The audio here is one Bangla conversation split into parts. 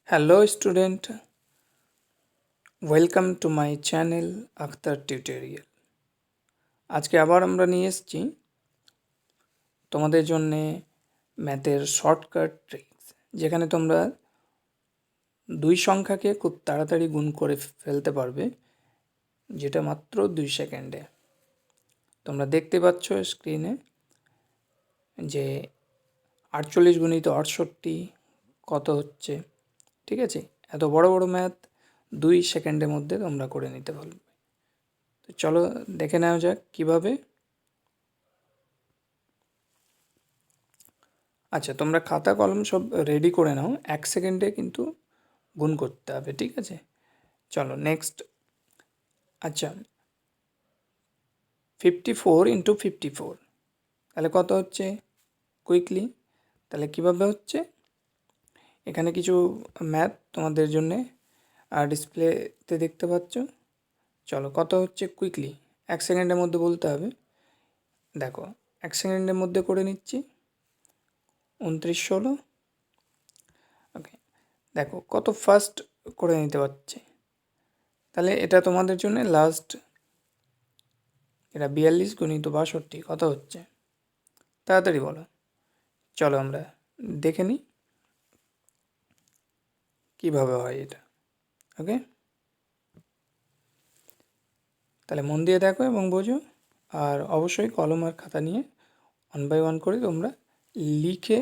Hello student, welcome to my channel Akhter tutorial. আজকে আবার আমরা নিয়ে এসেছি তোমাদের জন্য ম্যাথের শর্টকাট ট্রিক্স, যেখানে তোমরা দুই সংখ্যাকে খুব তাড়াতাড়ি গুণ করে ফেলতে পারবে, যেটা মাত্র 2 সেকেন্ডে। তোমরা দেখতে পাচ্ছ স্ক্রিনে যে 48 গুণিত 68 কত হচ্ছে। ঠিক আছে, এত বড় বড় ম্যাথ 2 সেকেন্ডের মধ্যে তোমরা করে নিতে পারবে। তো চলো দেখে নেওয়া যাক কিভাবে। আচ্ছা, তোমরা খাতা কলম সব রেডি করে নাও, 1 সেকেন্ডে কিন্তু গুণ করতে হবে। ঠিক আছে, চলো নেক্সট। আচ্ছা, 54 × 54 তাহলে কত হচ্ছে? কুইকলি তাহলে কিভাবে হচ্ছে, এখানে কিছু ম্যাথ তোমাদের জন্যে ডিসপ্লেতে দেখতে পাচ্ছ। চলো কত হচ্ছে কুইকলি 1 সেকেন্ডের মধ্যে বলতে হবে। দেখো 1 সেকেন্ডের মধ্যে করে নিচ্ছি। 29 16। ওকে, দেখো কত ফাস্ট করে নিতে পারছে। তাহলে এটা তোমাদের জন্য লাস্ট। এটা 42 গুণিত 62 কত হচ্ছে? তাড়াতাড়ি বলো। চলো আমরা দেখে নিই কীভাবে হয় এটা। ওকে, তাহলে মন দিয়ে দেখো এবং বোঝো, আর অবশ্যই কলম আর খাতা নিয়ে 1 বাই 1 করে তোমরা লিখে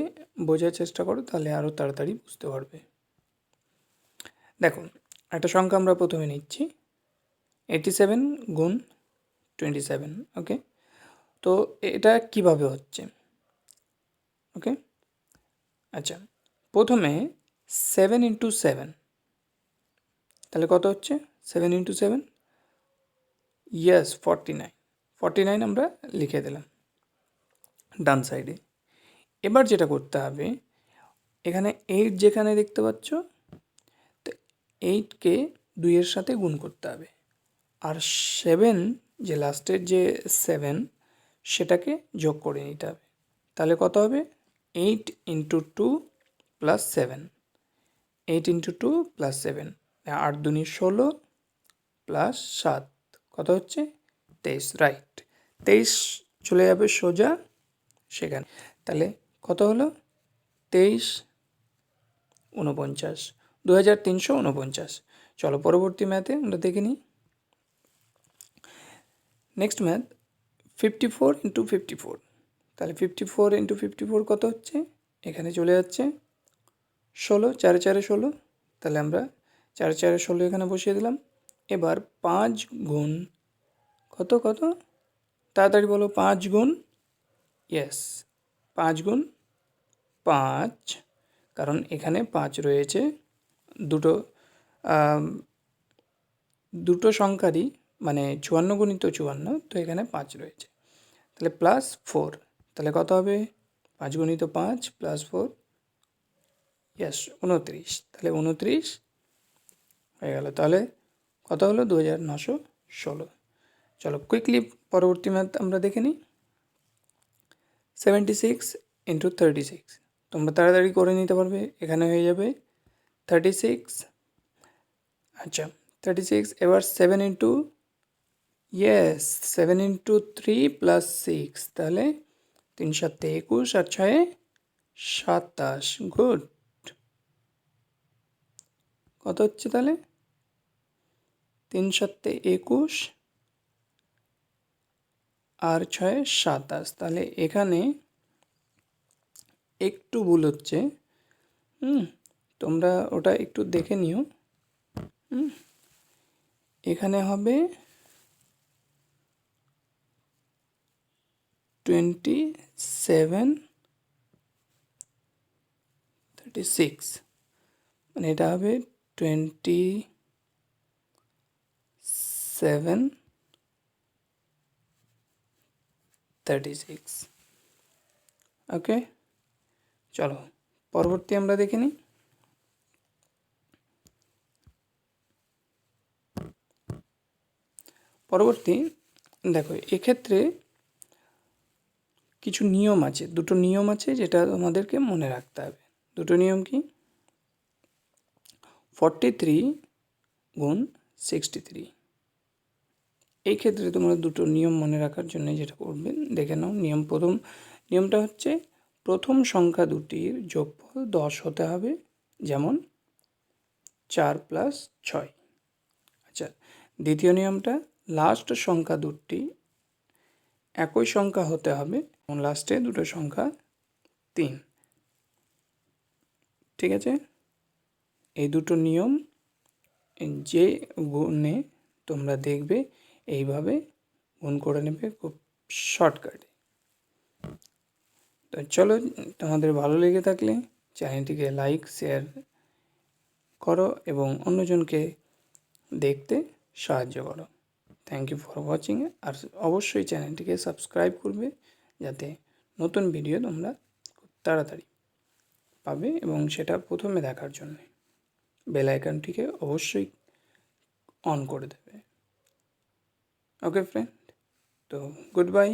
বোঝার চেষ্টা করো, তাহলে আরও তাড়াতাড়ি বুঝতে পারবে। দেখো একটা সংখ্যা আমরা প্রথমে নিচ্ছি 87 গুণ 27। ওকে, তো এটা কিভাবে হচ্ছে? ওকে, আচ্ছা, প্রথমে 7 × 7, তাহলে কত হচ্ছে? 7 × 7, ইয়েস 49। 49 আমরা লিখে দিলাম ডান সাইডে। এবার যেটা করতে হবে, এখানে 8 যেখানে দেখতে পাচ্ছ, তো 8কে 2-এর সাথে গুণ করতে হবে, আর 7 যে লাস্টের যে 7 সেটাকে যোগ করে নিতে হবে। তাহলে কত হবে? 8 × 2 + 7। 8 × 2 + 7, 8 2 16 + 7 কত হচ্ছে? 23। রাইট, 23 চলে যাবে সোজা সেখানে। তাহলে কত হলো? 23 49, 2349। চলো পরবর্তী ম্যাথে আমরা দেখে নিই। নেক্সট ম্যাথ 54 × 54, তাহলে 54 × 54 কত হচ্ছে? এখানে চলে যাচ্ছে 16, 4 4 16, তাহলে আমরা 4 4 16 এখানে বসিয়ে দিলাম। এবার 5 গুণ কত কত? তাড়াতাড়ি বলো। 5 গুণ, ইয়েস 5 গুণ 5, কারণ এখানে 5 রয়েছে দুটো দুটো সংখ্যারই, মানে 54 গুণিত 54, তো এখানে 5 রয়েছে। তাহলে +4, তাহলে কত হবে? 5 গুণিত 5 +4, ইয়েস 29। তাহলে 29 হয়ে গেল। তাহলে কত হলো? 2916। চলো কুইকলি পরবর্তী ম্যাথ আমরা দেখে নিই। 76 × 36, তোমরা তাড়াতাড়ি করে নিতে পারবে, এখানে হয়ে যাবে 36। আচ্ছা 36, এবার 7 × ইয়েস 7 × 3 + 6, তাহলে 3 7 21 আর 6 27। গুড, কত হচ্ছে তাহলে? 3 7 21 আর 6 27। তাহলে এখানে একটু ভুল হচ্ছে, তোমরা ওটা একটু দেখে নিও। এখানে হবে 27 36, মানে এটা হবে 27 36। ওকে, চলো পরবর্তী আমরা দেখে নিই। পরবর্তী দেখো, এক্ষেত্রে কিছু নিয়ম আছে, দুটো নিয়ম আছে যেটা তোমাদেরকে মনে রাখতে হবে। দুটো নিয়ম কি? 43 গুণ 63। এই ক্ষেত্রে তোমরা দুটো নিয়ম মনে রাখার জন্য যেটা করবে দেখে নাও। প্রথম নিয়মটা হচ্ছে প্রথম সংখ্যা দুটির যোগফল 10 হতে হবে, যেমন 4 + 6। আচ্ছা, দ্বিতীয় নিয়মটা লাস্ট সংখ্যা দুটি একই সংখ্যা হতে হবে এবং লাস্টে দুটো সংখ্যা 3। ঠিক আছে, এই দুটো নিয়ম যে গুণে তোমরা দেখবে এইভাবে গুণ করে নেবে খুব শর্টকাটে। তো চলো, তোমাদের ভালো লেগে থাকলে চ্যানেলটিকে লাইক শেয়ার করো এবং অন্যজনকে দেখতে সাহায্য করো। Thank you for watching. আর অবশ্যই চ্যানেলটিকে সাবস্ক্রাইব করবে যাতে নতুন ভিডিও তোমরা খুব তাড়াতাড়ি পাবে, এবং সেটা প্রথমে দেখার জন্য বেল আইকনটিকে অবশ্যই অন করে দেবে। ওকে ফ্রেন্ড, তো গুড বাই।